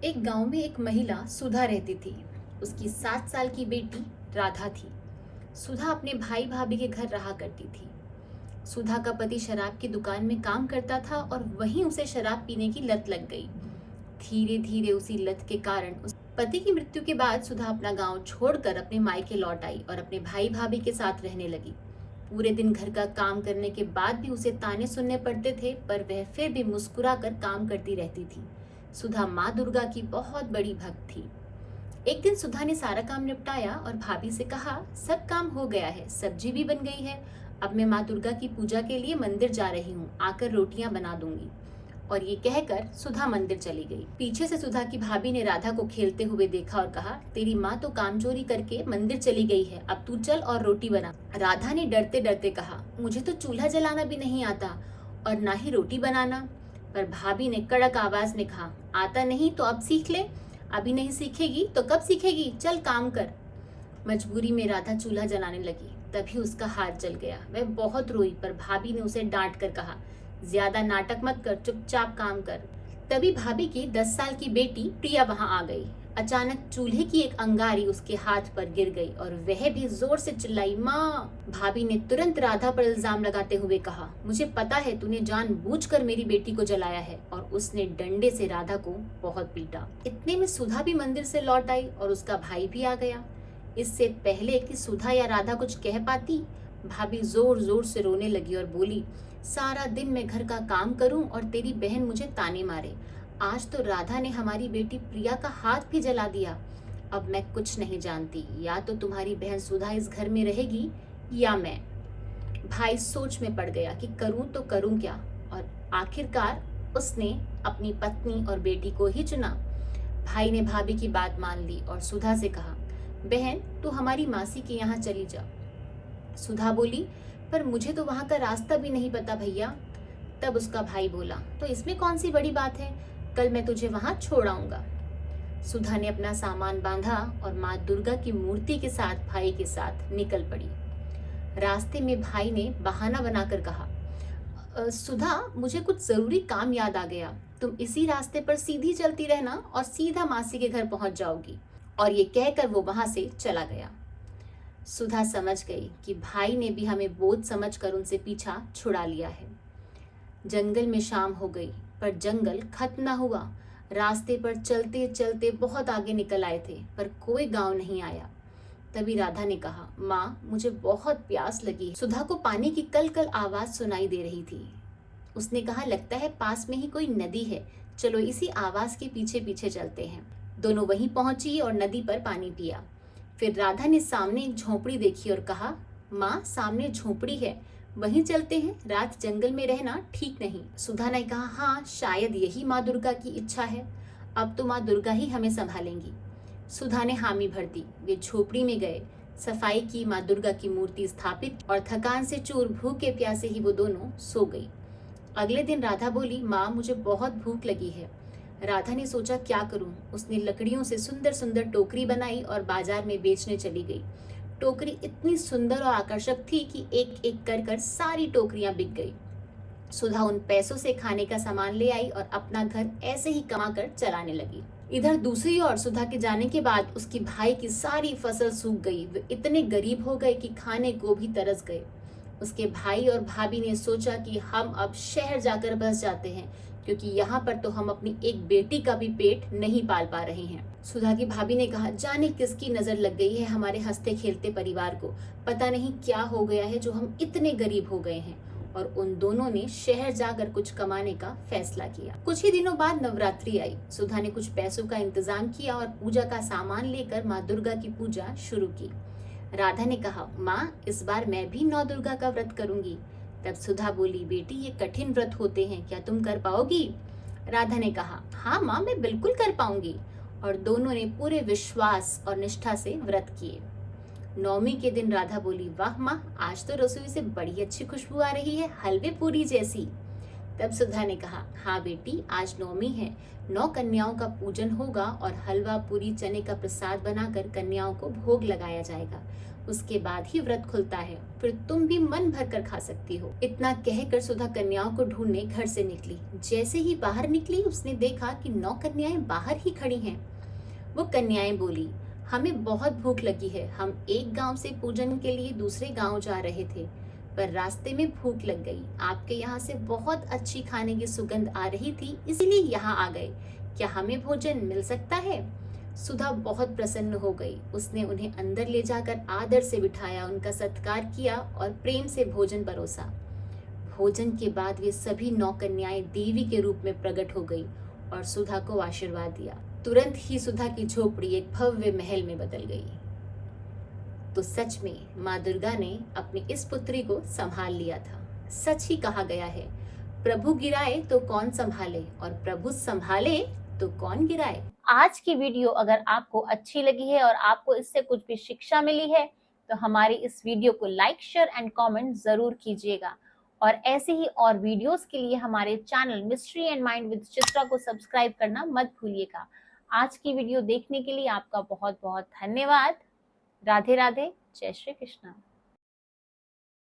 एक गांव में एक महिला सुधा रहती थी। उसकी 7 साल की बेटी राधा थी। सुधा अपने भाई भाभी के घर रहा करती थी। सुधा का पति शराब की दुकान में काम करता था और वहीं उसे शराब पीने की लत लग गई। धीरे धीरे उसी लत के कारण उस पति की मृत्यु के बाद सुधा अपना गांव छोड़कर अपने मायके लौट आई और अपने भाई भाभी के साथ रहने लगी। पूरे दिन घर का काम करने के बाद भी उसे ताने सुनने पड़ते थे, पर वह फिर भी मुस्कुरा कर काम करती रहती थी। सुधा माँ दुर्गा की बहुत बड़ी भक्त थी। एक दिन सुधा ने सारा काम निपटाया और भाभी से कहा, सब काम हो गया है, सब्जी भी बन गई है, अब मैं माँ दुर्गा की पूजा के लिए मंदिर जा रही हूँ, आकर रोटियां बना दूंगी। और ये कहकर सुधा मंदिर चली गई। पीछे से सुधा की भाभी ने राधा को खेलते हुए देखा और कहा, तेरी माँ तो काम चोरी करके मंदिर चली गई है, अब तू चल और रोटी बना। राधा ने डरते डरते कहा, मुझे तो चूल्हा जलाना भी नहीं आता और ना ही रोटी बनाना। पर भाभी ने कड़क आवाज में कहा, आता नहीं तो अब सीख ले, अभी नहीं सीखेगी तो कब सीखेगी, चल काम कर। मजबूरी में राधा चूल्हा जलाने लगी। तभी उसका हाथ जल गया। वह बहुत रोई, पर भाभी ने उसे डांट कर कहा, ज्यादा नाटक मत कर, चुपचाप काम कर। तभी भाभी की 10 साल की बेटी प्रिया वहां आ गई। अचानक चूल्हे की एक अंगारी उसके हाथ पर गिर गई और वह भी जोर से चिल्लाई, माँ। भाभी ने तुरंत राधा पर इल्जाम लगाते हुए कहा, मुझे पता है तूने जानबूझकर मेरी बेटी को जलाया है, और उसने डंडे से राधा को बहुत पीटा। इतने में सुधा भी मंदिर से लौट आई और उसका भाई भी आ गया। इससे पहले कि सुधा या राधा कुछ कह पाती, भाभी जोर जोर से रोने लगी और बोली, सारा दिन मैं घर का काम करूं और तेरी बहन मुझे ताने मारे। आज तो राधा ने हमारी बेटी प्रिया का हाथ भी जला दिया। अब मैं कुछ नहीं जानती, या तो तुम्हारी बहन सुधा इस घर में रहेगी या मैं। भाई सोच में पड़ गया कि करूं तो करूं क्या, और आखिरकार उसने अपनी पत्नी और बेटी को ही चुना। भाई ने भाभी की बात मान ली और सुधा से कहा, बहन तू हमारी मासी के यहाँ चली जा। सुधा बोली, पर मुझे तो वहां का रास्ता भी नहीं पता भैया। तब उसका भाई बोला, तो इसमें कौन सी बड़ी बात है, कल मैं तुझे वहां छोड़ आऊंगा। सुधा ने अपना सामान बांधा और माँ दुर्गा की मूर्ति के साथ भाई के साथ निकल पड़ी। रास्ते में भाई ने बहाना बनाकर कहा, सुधा मुझे कुछ जरूरी काम याद आ गया, तुम इसी रास्ते पर सीधी चलती रहना और सीधा मासी के घर पहुंच जाओगी। और ये कहकर वो वहां से चला गया। सुधा समझ गई कि भाई ने भी हमें बोझ समझकर उनसे पीछा छुड़ा लिया है। जंगल में शाम हो गई, पर जंगल खत्म न हुआ। रास्ते पर चलते चलते बहुत आगे निकल आए थे, पर कोई गांव नहीं आया। तभी राधा ने कहा, माँ मुझे बहुत प्यास लगी। सुधा को पानी की कल कल आवाज सुनाई दे रही थी। उसने कहा, लगता है पास में ही कोई नदी है, चलो इसी आवाज के पीछे पीछे चलते हैं। दोनों वहीं पहुंची और नदी पर पानी पिया। फिर राधा ने सामने एक झोपड़ी देखी और कहा, माँ सामने झोपड़ी है, वहीं चलते हैं, रात जंगल में रहना ठीक नहीं। सुधा ने कहा, हाँ शायद यही माँ दुर्गा की इच्छा है, अब तो माँ दुर्गा ही हमें संभालेंगी। सुधा ने हामी भर दी। वे झोपड़ी में गए, सफाई की, माँ दुर्गा की मूर्ति स्थापित, और थकान से चूर भूखे प्यासे ही वो दोनों सो गई। अगले दिन राधा बोली, माँ मुझे बहुत भूख लगी है। राधा ने सोचा क्या करूं। उसने लकड़ियों से सुंदर सुंदर टोकरी बनाई और बाजार में बेचने चली गई। टोकरी इतनी सुंदर और आकर्षक थी कि एक एक कर कर सारी टोकरियां बिक गई। सुधा उन पैसों से खाने का सामान ले आई और अपना घर ऐसे ही कमा कर चलाने लगी। इधर दूसरी ओर सुधा के जाने के बाद उसकी भाई की सारी फसल सूख गई। वे इतने गरीब हो गए कि खाने को भी तरस गए। उसके भाई और भाभी ने सोचा कि हम अब शहर जाकर बस जाते हैं, क्योंकि यहाँ पर तो हम अपनी एक बेटी का भी पेट नहीं पाल पा रहे हैं। सुधा की भाभी ने कहा, जाने किसकी नजर लग गई है हमारे हंसते खेलते परिवार को, पता नहीं क्या हो गया है जो हम इतने गरीब हो गए हैं। और उन दोनों ने शहर जाकर कुछ कमाने का फैसला किया। कुछ ही दिनों बाद नवरात्रि आई। सुधा ने कुछ पैसों का इंतजाम किया और पूजा का सामान लेकर माँ दुर्गा की पूजा शुरू की। राधा ने कहा, माँ इस बार मैं भी नौ दुर्गा का व्रत करूंगी। तब सुधा बोली, बेटी ये कठिन व्रत होते हैं, क्या तुम कर पाओगी? राधा ने कहा, हाँ माँ मैं बिल्कुल कर पाऊंगी। और दोनों ने पूरे विश्वास और निष्ठा से व्रत किए। नौमी के दिन राधा बोली, वाह माँ आज तो रसोई से बड़ी अच्छी खुशबू आ रही है, हलवे पूरी जैसी। तब सुधा ने कहा, हाँ बेटी, आज नवमी है, 9 कन्याओं का पूजन होगा और हलवा पूरी चने का प्रसाद बनाकर कन्याओं को भोग लगाया जाएगा। उसके बाद ही व्रत खुलता है, फिर तुम भी मन भर कर खा सकती हो। इतना कहकर सुधा कन्याओं को ढूंढने घर से निकली। जैसे ही बाहर निकली उसने देखा कि 9 कन्याएं बाहर ही खड़ी हैं। वो कन्याएं बोली, हमें बहुत भूख लगी है, हम एक गांव से पूजन के लिए दूसरे गांव जा रहे थे, पर रास्ते में भूख लग गई। आपके यहाँ से बहुत अच्छी खाने की सुगंध आ रही थी, इसीलिए यहाँ आ गए। क्या हमें भोजन मिल सकता है? सुधा बहुत प्रसन्न हो गई। उसने उन्हें अंदर ले जाकर आदर से बिठाया, उनका सत्कार किया और प्रेम से भोजन परोसा। भोजन के बाद वे सभी 9 कन्याएं देवी के रूप में प्रकट हो गई और सुधा को आशीर्वाद दिया। तुरंत ही सुधा की झोपड़ी एक भव्य महल में बदल गई। तो सच में माँ दुर्गा ने अपनी इस पुत्री को संभाल लिया था। सच ही कहा गया है, प्रभु गिराए तो कौन संभाले और प्रभु संभाले तो कौन गिराए। आज की वीडियो अगर आपको अच्छी लगी है और आपको इससे कुछ भी शिक्षा मिली है तो हमारी इस वीडियो को लाइक, शेयर एंड कमेंट जरूर कीजिएगा। और ऐसे ही और वीडियोस के लिए हमारे channel mystery and mind with Chitra को सब्सक्राइब करना मत भूलिएगा। आज की वीडियो देखने के लिए आपका बहुत बहुत धन्यवाद। राधे राधे, जय श्री कृष्णा।